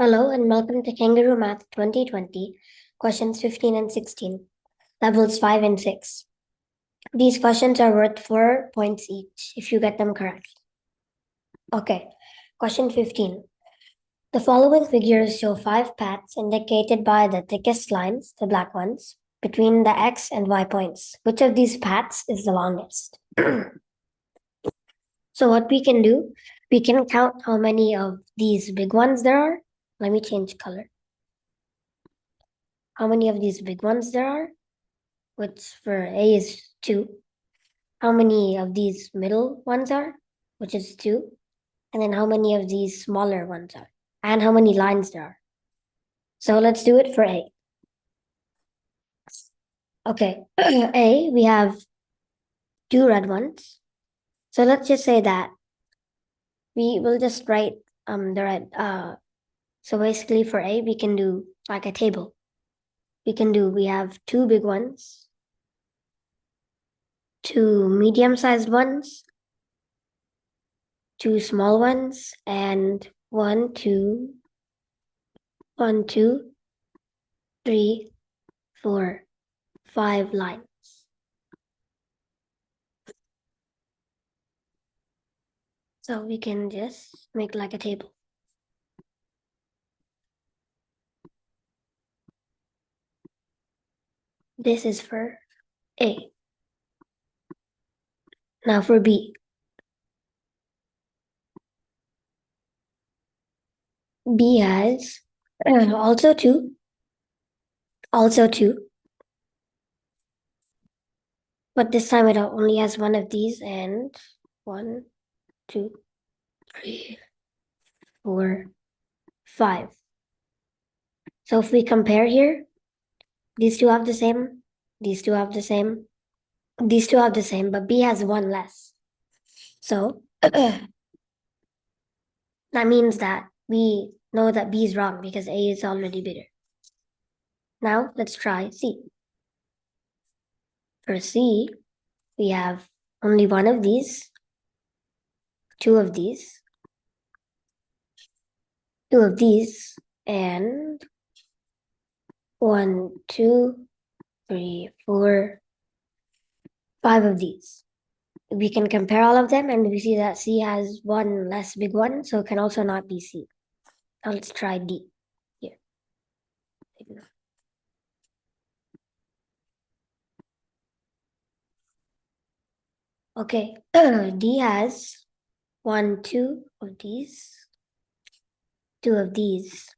Hello and welcome to Kangaroo Math 2020, questions 15 and 16, levels 5 and 6. These questions are worth 4 points each if you get them correct. Okay, question 15. The following figures show 5 paths indicated by the thickest lines, the black ones, between the x and y points. Which of these paths is the longest? So what we can do, we can count how many of these big ones there are. Let me change color. How many of these big ones there are, which for A is 2. How many of these middle ones are, which is 2. And then how many of these smaller ones are, and how many lines there are. So let's do it for A. Okay, A, we have 2 red ones. So let's just say that we will just write the red. So basically for A, we can do like a table. We have 2 big ones, 2 medium-sized ones, 2 small ones, and 1, 2, 3, 4, 5 lines. So we can just make like a table. This is for A. Now for B. B has also 2. But this time it only has 1 of these, and 1, 2, 3, 4, 5. So if we compare here, these two have the same, these two have the same, these two have the same, but B has 1 less. So that means that we know that B is wrong because A is already bigger. Now let's try C. For C, we have only 1 of these, 2 of these, 2 of these, and 1, 2, 3, 4, 5 of these. We can compare all of them and we see that C has 1 less big one, so it can also not be C. Now let's try D here. Okay, D has 1, 2 of these, 2 of these,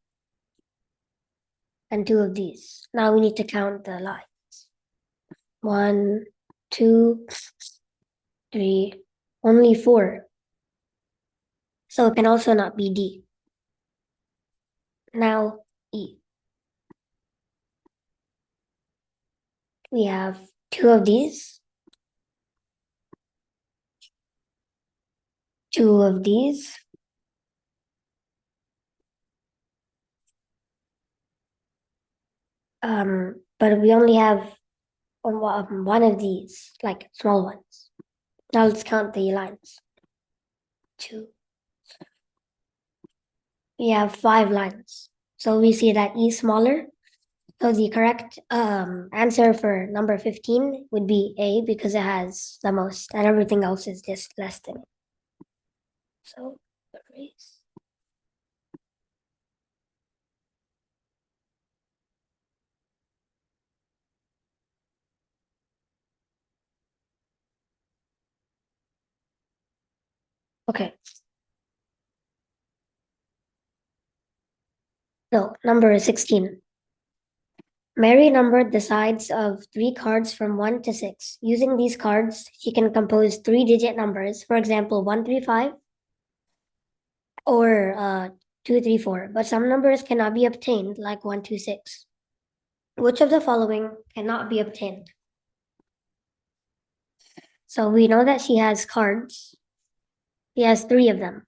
and 2 of these. Now we need to count the lines. 1, 2, 3, only 4. So it can also not be D. Now E. We have 2 of these, 2 of these, but we only have 1 of these, like small ones. Now let's count the lines. 2. We have 5 lines. So we see that E is smaller. So the correct answer for number 15 would be A because it has the most, and everything else is just less than it. So erase. Okay. So number 16. Mary numbered the sides of 3 cards from 1 to 6. Using these cards, she can compose 3-digit numbers, for example, 135 or 234. But some numbers cannot be obtained, like 126. Which of the following cannot be obtained? So we know that she has cards. She has 3 of them,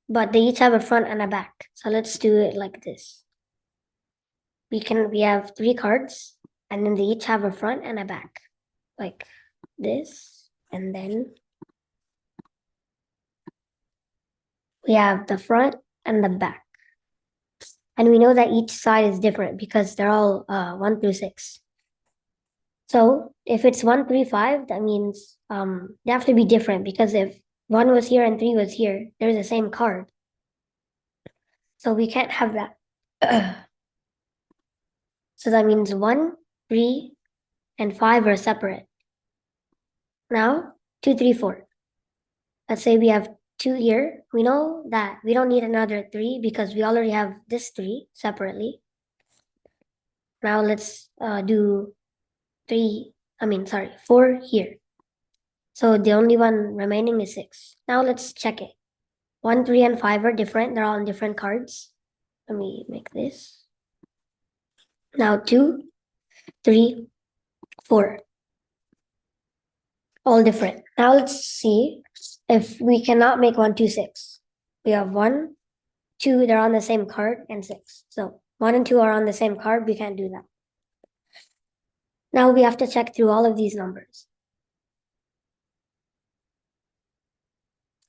but they each have a front and a back. So let's do it like this. We have 3 cards, and then they each have a front and a back, like this, and then we have the front and the back. And we know that each side is different because they're all 1 through 6. So if it's 1, 3, 5, that means they have to be different, because if 1 was here and 3 was here, they're the same card. So we can't have that. So that means 1, 3, and 5 are separate. Now, 2, 3, 4. Let's say we have 2 here. We know that we don't need another 3 because we already have this 3 separately. Now let's do 4 here. So the only one remaining is 6. Now let's check it. 1, 3, and 5 are different. They're all on different cards. Let me make this. Now 2, 3, 4. All different. Now let's see if we cannot make 1, 2, 6. We have 1, 2, they're on the same card, and 6. So 1 and 2 are on the same card. We can't do that. Now we have to check through all of these numbers.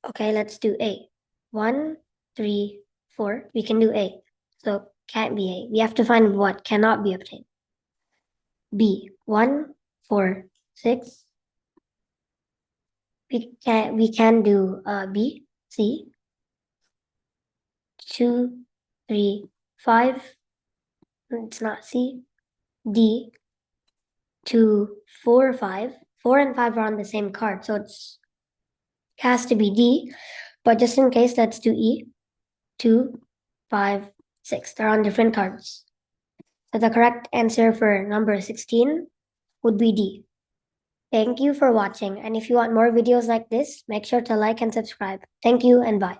Okay, let's do 8. 1, 3, 4. We can do 8. So can't be 8. We have to find what cannot be obtained. B. 1, 4, 6. We can do B. C. 2, 3, 5. It's not C. D. 2, 4, 5. 4 and 5 are on the same card, so it has to be D. But just in case, let's do E. 2, 5, 6. They're on different cards. So the correct answer for number 16 would be D. Thank you for watching, and if you want more videos like this, make sure to like and subscribe. Thank you and bye.